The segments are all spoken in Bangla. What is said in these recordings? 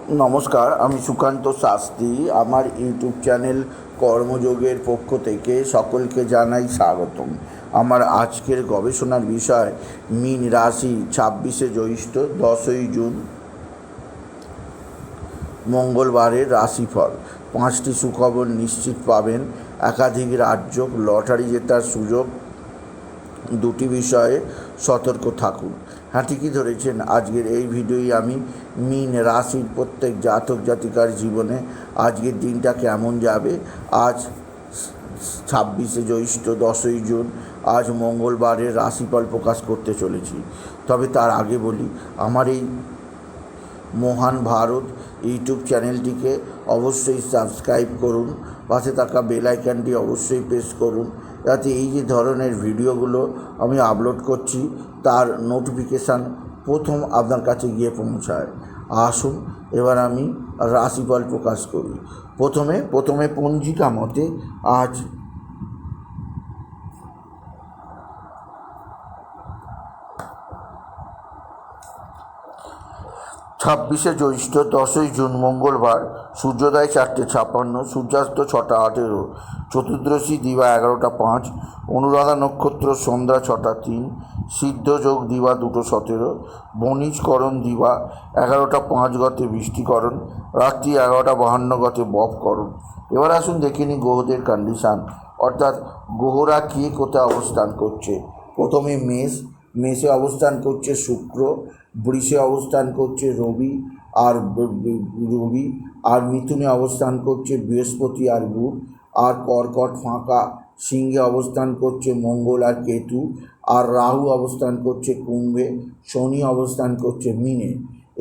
নমস্কার, আমি সুকান্ত শাস্ত্রী। আমার ইউটিউব চ্যানেল কর্মযোগের পক্ষ থেকে সকলকে জানাই স্বাগতম। আমার আজকের গবেষণার বিষয় মীন রাশি 26শে জ্যৈষ্ঠ 10ই জুন মঙ্গলবারের রাশিফল। 5টি সুখবর নিশ্চিত পাবেন, একাধিক রাজ্য লটারি জেতার সুযোগ, 2টি বিষয়ে সতর্ক থাকুন। হ্যাঁ, ঠিকই ধরেছেন। আজকের এই ভিডিওই আমি মীন রাশির প্রত্যেক জাতক জাতিকার জীবনে আজকের দিনটা কেমন যাবে। আজ 26শে জ্যৈষ্ঠ 10ই জুন, আজ মঙ্গলবারের রাশিফল প্রকাশ করতে চলেছি। তবে তার আগে বলি, আমার এই মহান ভারত ইউটিউব চ্যানেলটিকে অবশ্যই সাবস্ক্রাইব করুন, পাশে থাকা বেল আইকনটি অবশ্যই প্রেস করুন, যাতে এই যে ধরনের ভিডিওগুলো আমি আপলোড করছি তার নোটিফিকেশান প্রথম আপনার কাছে গিয়ে পৌঁছায়। আসুন এবার আমি রাশিফল প্রকাশ করি। প্রথমে পঞ্জিকা মতে আজ 26শে জ্যৈষ্ঠ 10ই জুন মঙ্গলবার, সূর্যোদয় 4:56, সূর্যাস্ত 6:18, চতুর্দশী দিবা 11:05, অনুরাধা নক্ষত্র সন্ধ্যা 6:03, সিদ্ধযোগ দিবা 2:17, বণিজকরণ দিবা 11:05 গতে বৃষ্টিকরণ, রাত্রি 11:52 গতে বপকরণ। এবার আসুন দেখে নিই গ্রহদের কন্ডিশান, অর্থাৎ গ্রহরা কে কোথায় অবস্থান করছে। প্রথমে মেষে অবস্থান করছে শুক্র, বৃষে অবস্থান করছে রবি আর মিথুনে অবস্থান করছে বৃহস্পতি আর বুধ, আর কর্কট ফাঁকা, সিংহে অবস্থান করছে মঙ্গল আর কেতু, আর রাহু অবস্থান করছে কুম্ভে, শনি অবস্থান করছে মীনে।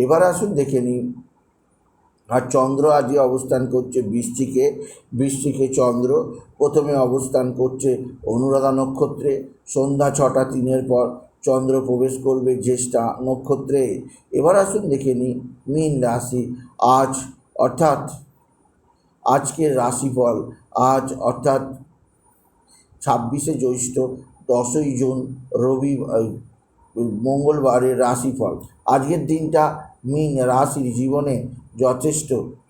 এবার আসুন দেখে নিই, আর চন্দ্র আজকে অবস্থান করছে বৃশ্চিকে চন্দ্র প্রথমে অবস্থান করছে অনুরাধা নক্ষত্রে, সন্ধ্যা 6:03 পর চন্দ্র প্রবেশ করবে জ্যেষ্ঠা নক্ষত্রে। এবার আসুন দেখে নিই মীন রাশি আজ, অর্থাৎ আজকের রাশিফল আজ, অর্থাৎ 26শে জ্যৈষ্ঠ 10ই জুন মঙ্গলবারের রাশিফল। আজকের দিনটা মীন রাশির জীবনে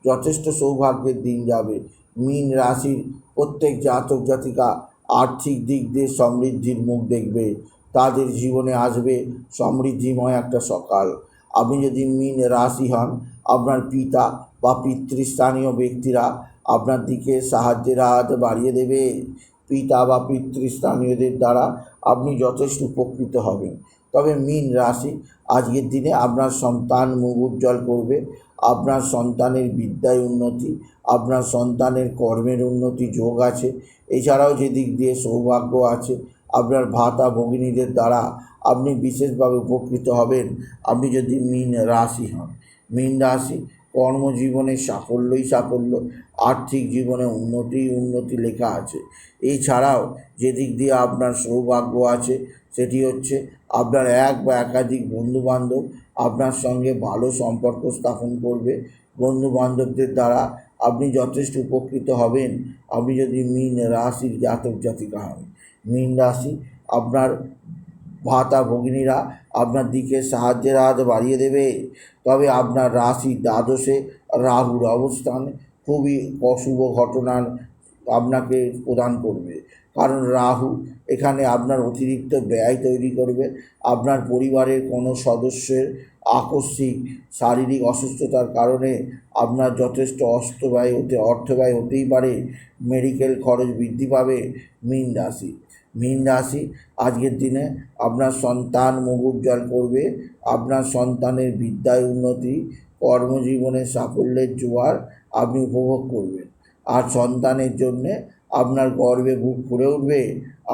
যথেষ্ট সৌভাগ্যের দিন যাবে। মীন রাশির প্রত্যেক জাতক জাতিকা আর্থিক দিক দিয়ে সমৃদ্ধির মুখ দেখবে। তাদের জীবনে আসবে সমৃদ্ধিময় একটা সকাল। আপনি যদি মীন রাশি হন, আপনার পিতা বা পিতৃস্থানীয় ব্যক্তিরা আপনার দিকে সাহায্যের হাত বাড়িয়ে দেবে। পিতা বা পিতৃস্থানীয়দের দ্বারা আপনি যথেষ্ট উপকৃত হবেন। তবে মীন রাশি আজকের দিনে আপনার সন্তান মুখ উজ্জ্বল করবে। আপনার সন্তানের বিদ্যায় উন্নতি, আপনার সন্তানের কর্মের উন্নতি যোগ আছে। এছাড়াও যে দিক দিয়ে সৌভাগ্য আছে, আপনার ভাতা ভগিনীদের দ্বারা আপনি বিশেষভাবে উপকৃত হবেন আপনি যদি মীন রাশি হন। মীন রাশি কর্মজীবনে সাফল্য, আর্থিক জীবনে উন্নতি লেখা আছে। এছাড়াও যে দিক দিয়ে আপনার সৌভাগ্য আছে সেটি হচ্ছে আপনার এক বা একাধিক বন্ধুবান্ধব আপনার সঙ্গে ভালো সম্পর্ক স্থাপন করবে। বন্ধুবান্ধবদের দ্বারা আপনি যথেষ্ট উপকৃত হবেন আপনি যদি মীন রাশির জাতক জাতিকা হন। মীন রাশি আপনার ভাতা ভগিনীরা আপনার দিকে সাহায্যের হাত বাড়িয়ে দেবে। তবে আপনার রাশি দ্বাদশে রাহুর অবস্থান খুবই অশুভ ঘটনার আপনাকে প্রদান করবে, কারণ রাহু এখানে আপনার অতিরিক্ত ব্যয় তৈরি করবে। আপনার পরিবারের কোনো সদস্যের আকস্মিক শারীরিক অসুস্থতার কারণে আপনার যথেষ্ট অর্থ ব্যয় হতেই পারে। মেডিকেল খরচ বৃদ্ধি পাবে। মীন রাশি আজকের দিনে আপনার সন্তান মুখ উজ্জ্বল করবে। আপনার সন্তানের বিদ্যায় উন্নতি, কর্মজীবনে সাফল্যের জোয়ার আপনি উপভোগ করবেন। আর সন্তানের জন্যে আপনার গর্বে বুক ভরে উঠবে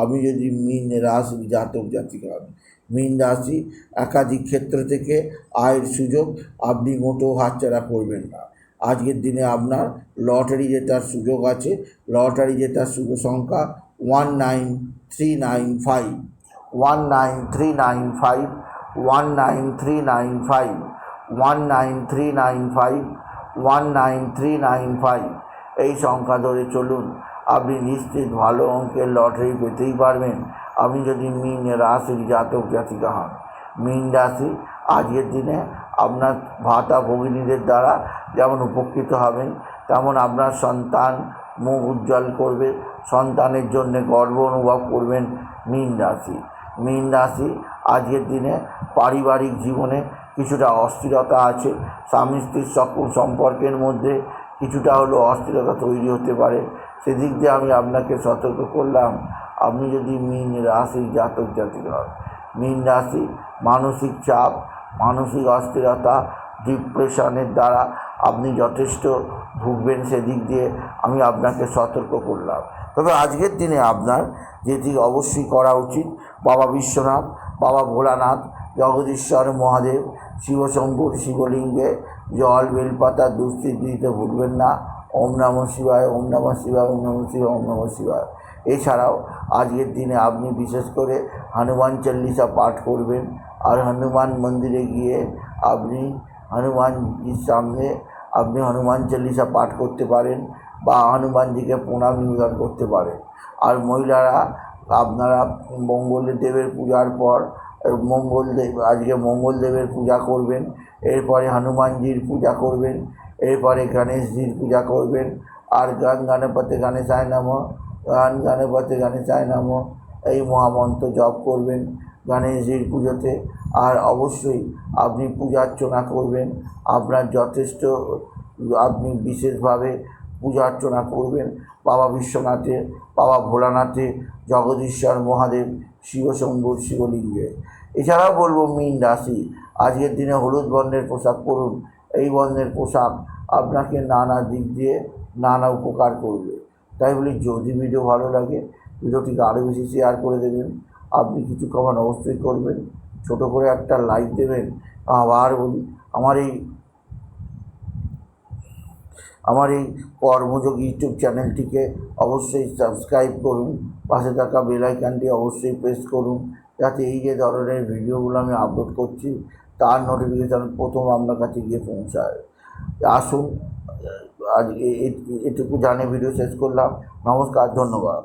আপনি যদি মীন রাশির জাতক জাতিকা হন। মীন রাশি একাধিক ক্ষেত্র থেকে আয়ের সুযোগ আপনি মোটেও হাতছাড়া করবেন না। আজকের দিনে আপনার লটারি জেতার সুযোগ আছে। লটারি জেতার শুভ সংখ্যা 19395, 19395, 19395, 19395, 19395 এই সংখ্যা ধরে চলুন, আপনি নিশ্চিত ভালো অঙ্কের লটারি পেতেই পারবেন আপনি যদি মীন রাশির জাতক জাতিকা হন। মীন রাশি আজকের দিনে আপনার ভাতা ভগিনীদের দ্বারা যেমন উপকৃত হবেন, তেমন আপনার সন্তান মুখ উজ্জ্বল করবে, সন্তানের জন্য গর্ব অনুভব করবেন। মীন রাশি আজকের দিনে পারিবারিক জীবনে কিছুটা অস্থিরতা আছে, স্বামী স্ত্রীর সকল সম্পর্কের মধ্যে কিছুটা হলেও অস্থিরতা তৈরি হতে পারে। সেদিক দিয়ে আমি আপনাকে সতর্ক করলাম। আপনি যদি মীন রাশির জাতক জাতিকা হন, মীন রাশি মানসিক চাপ, মানসিক অস্থিরতা, ডিপ্রেশনের দ্বারা আপনি যথেষ্ট ভুগবেন, সেদিক দিয়ে আমি আপনাকে সতর্ক করলাম। তবে আজকের দিনে আপনার যেটি অবশ্যই করা উচিত, বাবা বিশ্বনাথ, বাবা ভোলানাথ, জগদীশ্বর মহাদেব, শিবশম্ভুর শিবলিঙ্গে জল বেলপাতা দুস্থিত দিতে ভুলবেন না। ওম নমঃ শিবায়, ওম নমঃ শিবায়, ওম নমঃ শিবায়, ওম নমঃ শিবায়। এছাড়াও আজকের দিনে আপনি বিশেষ করে হনুমান চল্লিশা পাঠ করবেন। আর হনুমান মন্দিরে গিয়ে আপনি হনুমানজির সামনে আপনি হনুমান চল্লিশা পাঠ করতে পারেন বা হনুমানজিকে প্রণাম নিবেদন করতে পারেন। আর মহিলারা আপনারা মঙ্গলদেবের পূজার পর আজকে মঙ্গলদেবের পূজা করবেন, এরপরে হনুমানজির পূজা করবেন, এরপরে গণেশজির পূজা করবেন। আর গণপতি গণেশায় নমঃ, গণপতি গণেশায় নমঃ এই মহামন্ত্র জপ করবেন গণেশজির পুজোতে। আর অবশ্যই আপনি পূজা অর্চনা করবেন, আপনার যথেষ্ট আপনি বিশেষভাবে পূজা অর্চনা করবেন বাবা বিশ্বনাথে, বাবা ভোলানাথে, জগদীশ্বর মহাদেব, শিবশম্ভুর শিবলিঙ্গে। এছাড়াও বলবো মীন রাশি আজকের দিনে হলুদ বর্ণের পোশাক পরুন। এই বর্ণের পোশাক আপনাকে নানা দিক দিয়ে নানা উপকার করবে। তাই বলি, যদি ভিডিও ভালো লাগে ভিডিওটিকে আরও বেশি শেয়ার করে দেবেন। আপনি কিছু কমেন্ট অবশ্যই করবেন, ছোট করে একটা লাইক দেবেন। আবার বলি, আমার এই কর্মযোগ ইউটিউব চ্যানেলটিকে অবশ্যই সাবস্ক্রাইব করুন, পাশে থাকা বেল আইকনটি অবশ্যই প্রেস করুন, যাতে এই যে ধরনের ভিডিওগুলো আমি আপলোড করছি তার নোটিফিকেশান প্রথম আপনার কাছে গিয়ে পৌঁছায়। আসুন, আজ এটুকু জানে ভিডিও শেষ করলাম। নমস্কার, ধন্যবাদ।